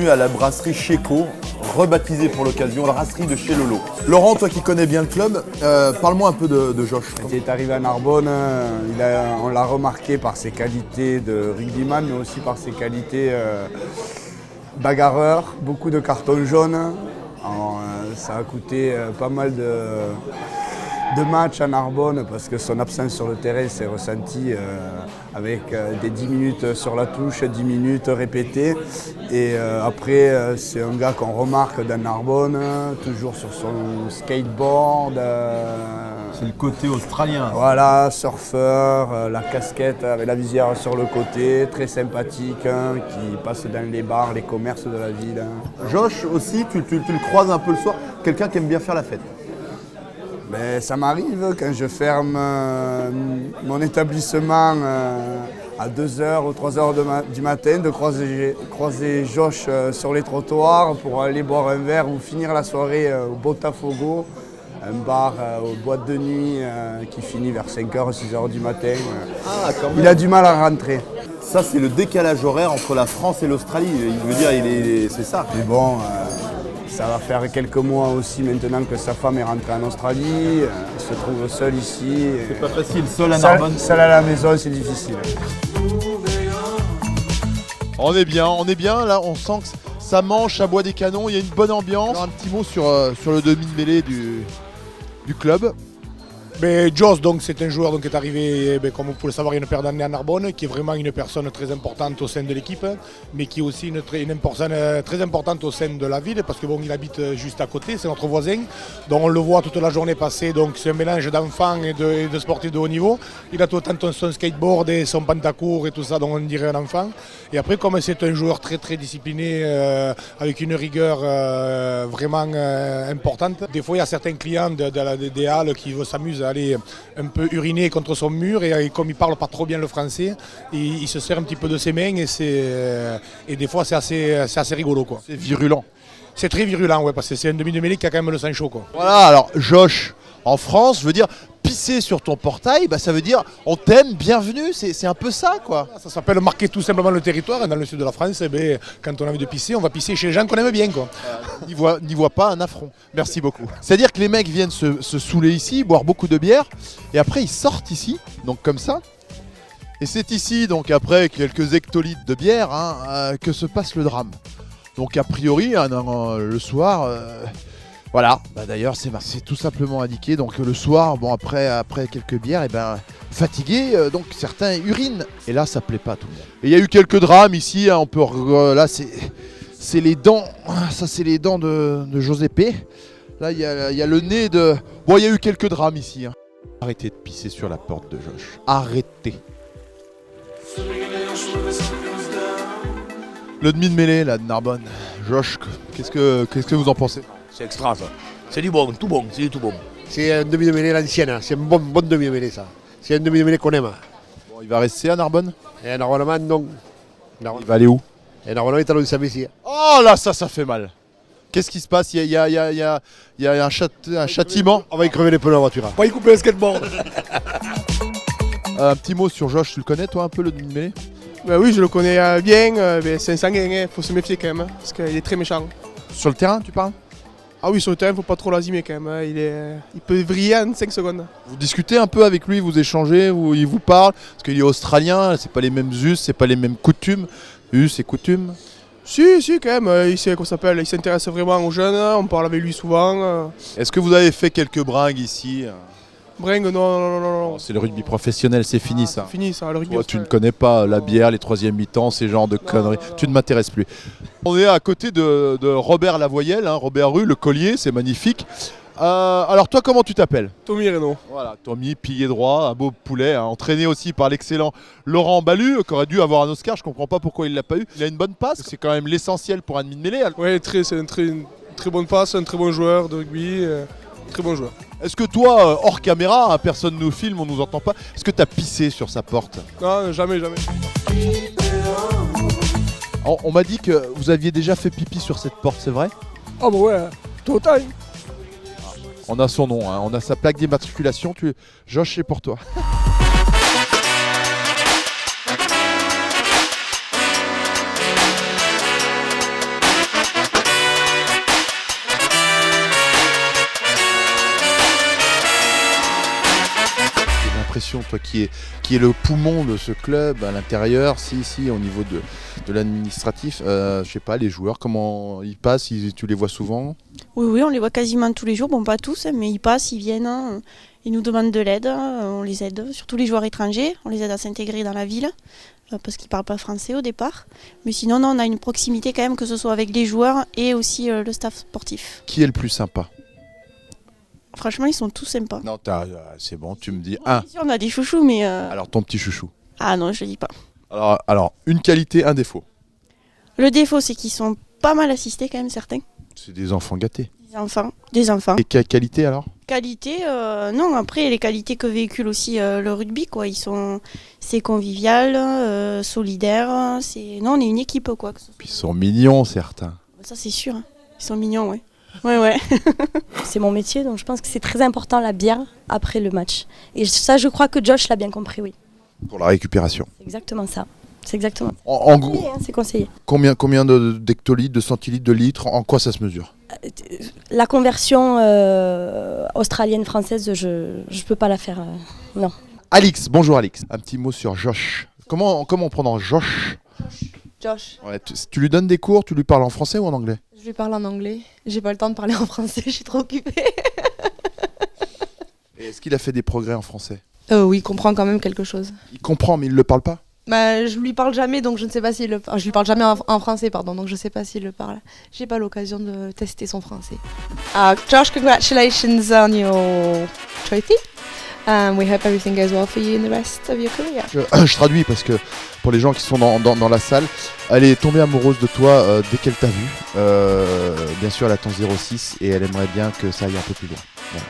bienvenue à la brasserie Checo, rebaptisée pour l'occasion, la brasserie de chez Lolo. Laurent, toi qui connais bien le club, parle-moi un peu de Josh. Quand il est arrivé à Narbonne, on l'a remarqué par ses qualités de rugbyman, mais aussi par ses qualités bagarreur, beaucoup de cartons jaunes. Alors, ça a coûté pas mal de matchs à Narbonne parce que son absence sur le terrain s'est ressentie avec des 10 minutes sur la touche, 10 minutes répétées. Et après, c'est un gars qu'on remarque dans Narbonne, toujours sur son skateboard. C'est le côté australien. Voilà, surfeur, la casquette avec la visière sur le côté, très sympathique, qui passe dans les bars, les commerces de la ville. Josh aussi, tu le croises un peu le soir, quelqu'un qui aime bien faire la fête. Mais ça m'arrive quand je ferme mon établissement à 2h ou 3h du matin de croiser Josh sur les trottoirs pour aller boire un verre ou finir la soirée au Botafogo, un bar aux boîtes de nuit qui finit vers 5h, 6h du matin. Ah, quand même. Il a du mal à rentrer. Ça, c'est le décalage horaire entre la France et l'Australie. Il veut dire, c'est ça. Mais bon, ça va faire quelques mois aussi maintenant que sa femme est rentrée en Australie. Il se trouve seul ici. C'est pas facile, seul à Narbonne. Seul à la maison, c'est difficile. On est bien, là on sent que ça mange, ça boit des canons, il y a une bonne ambiance. Alors, un petit mot sur le demi-mêlée du club. Mais Josh, donc, c'est un joueur qui est arrivé, comme vous pouvez le savoir, il y a une paire d'années à Narbonne, qui est vraiment une personne très importante au sein de l'équipe, mais qui est aussi une personne très importante au sein de la ville, parce que bon, il habite juste à côté, c'est notre voisin. Donc on le voit toute la journée passer, donc c'est un mélange d'enfants et de sportifs de haut niveau. Il a tout le temps son skateboard et son pantacourt et tout ça, donc on dirait un enfant. Et après, comme c'est un joueur très très discipliné, avec une rigueur vraiment importante, des fois il y a certains clients des halles qui s'amusent à aller un peu uriner contre son mur et comme il parle pas trop bien le français, il se sert un petit peu de ses mains et des fois c'est assez rigolo, quoi. C'est virulent. C'est très virulent, ouais, parce que c'est un demi de mêlée qui a quand même le sang chaud, quoi. Voilà, alors Josh, en France, je veux dire, pisser sur ton portail, ça veut dire on t'aime, bienvenue, c'est un peu ça, quoi. Ça s'appelle marquer tout simplement le territoire. Dans le sud de la France, quand on a envie de pisser, on va pisser chez les gens qu'on aime bien, quoi. N'y voit pas un affront. Merci beaucoup. C'est-à-dire que les mecs viennent se saouler ici, boire beaucoup de bière, et après ils sortent ici, donc comme ça. Et c'est ici, donc après quelques hectolitres de bière, que se passe le drame. Donc a priori, le soir... Voilà, d'ailleurs c'est tout simplement indiqué, donc le soir, bon après quelques bières, fatigué, donc certains urinent, et là ça plaît pas à tout le monde. Et il y a eu quelques drames ici, là c'est les dents, ça c'est les dents de José P. Là il y a le nez de... Bon, il y a eu quelques drames ici. Arrêtez de pisser sur la porte de Josh, arrêtez. Le demi de mêlée là de Narbonne, Josh, qu'est-ce que vous en pensez? C'est extra ça. C'est du bon, c'est du tout bon. C'est un demi de mêlée à l'ancienne, c'est un bon demi de mêlée ça. C'est un demi de mêlée qu'on aime. Bon, il va rester à Narbonne? Et normalement non. Il va aller où? Et normalement il est allé au ici. Oh là, ça fait mal. Qu'est-ce qui se passe? Il y a un châtiment. On va y crever les pneus de la voiture. Pas y couper le skateboard. Un petit mot sur Josh, tu le connais toi un peu le demi de mêlée? Oui, je le connais bien. C'est un sanguin, faut se méfier quand même, parce qu'il est très méchant. Sur le terrain, tu parles? Ah oui, sur le terrain, faut pas trop l'azimer quand même. Il peut vriller en 5 secondes. Vous discutez un peu avec lui, vous échangez, il vous parle? Parce qu'il est australien, c'est pas les mêmes us, c'est pas les mêmes coutumes. Us et coutumes? Si, quand même. Il sait qu'on s'appelle. Il s'intéresse vraiment aux jeunes. On parle avec lui souvent. Est-ce que vous avez fait quelques bringues ici? Bringue, non. C'est le rugby professionnel, c'est fini ça. C'est fini ça, le rugby. Toi, tu ne connais pas la bière, les troisième mi-temps, ces genres de conneries. Tu ne m'intéresses plus. On est à côté de Robert Lavoyelle, Robert Rue, le collier, c'est magnifique. Alors toi, comment tu t'appelles? Tommy Reynaud. Voilà, Tommy, pilier droit, un beau poulet, entraîné aussi par l'excellent Laurent Balu, qui aurait dû avoir un Oscar, je comprends pas pourquoi il l'a pas eu. Il a une bonne passe, c'est quand même l'essentiel pour un demi de mêlée. Oui, c'est une très bonne passe, un très bon joueur de rugby. Très bon joueur. Est-ce que toi, hors caméra, personne nous filme, on nous entend pas, est-ce que tu as pissé sur sa porte? Non, jamais. On m'a dit que vous aviez déjà fait pipi sur cette porte, c'est vrai? Ah bah ouais, total. On a son nom, on a sa plaque d'immatriculation. Josh, c'est pour toi. l'impression, toi qui est le poumon de ce club à l'intérieur, au niveau de l'administratif, je sais pas, les joueurs, comment ils passent, tu les vois souvent? Oui, on les voit quasiment tous les jours. Bon, pas tous, hein, mais ils passent, ils viennent, hein, ils nous demandent de l'aide, on les aide. Surtout les joueurs étrangers, on les aide à s'intégrer dans la ville, parce qu'ils ne parlent pas français au départ. Mais sinon, non, on a une proximité quand même, que ce soit avec les joueurs et aussi le staff sportif. Qui est le plus sympa? Franchement, ils sont tous sympas. Non, c'est bon, tu me dis un. Bien sûr, on a des chouchous, mais... Alors ton petit chouchou. Ah non, je ne dis pas. Alors, une qualité, un défaut. Le défaut, c'est qu'ils sont pas mal assistés quand même, certains. C'est des enfants gâtés. Des enfants. Et quelle qualité alors? Qualité, non, après les qualités que véhicule aussi le rugby, quoi. C'est convivial, solidaire, non, on est une équipe, quoi. Puis ils sont mignons, certains. Ça, c'est sûr, hein. Ils sont mignons, ouais. Ouais. C'est mon métier, donc je pense que c'est très important la bière après le match. Et ça, je crois que Josh l'a bien compris, oui. Pour la récupération. C'est exactement ça. C'est exactement. En gros, C'est conseillé. combien d'hectolitres, de centilitres, de litres, en quoi ça se mesure? La conversion australienne-française, je peux pas la faire, non. Alix, bonjour Alix. Un petit mot sur Josh. Comment on prononce Josh? Josh. Ouais, tu lui donnes des cours, tu lui parles en français ou en anglais? Je lui parle en anglais. J'ai pas le temps de parler en français, je suis trop occupée. Et est-ce qu'il a fait des progrès en français? Oui, il comprend quand même quelque chose. Il comprend, mais il ne le parle pas? Bah, je lui parle jamais, donc je ne sais pas s'il le parle. Je lui parle jamais en français, pardon, donc je sais pas s'il le parle. J'ai pas l'occasion de tester son français. Josh, congratulations on your trophy. We hope everything goes well for you in the rest of your career. Je traduis parce que pour les gens qui sont dans la salle, elle est tombée amoureuse de toi dès qu'elle t'a vu. Bien sûr, elle attend 06 et elle aimerait bien que ça aille un peu plus loin. Voilà.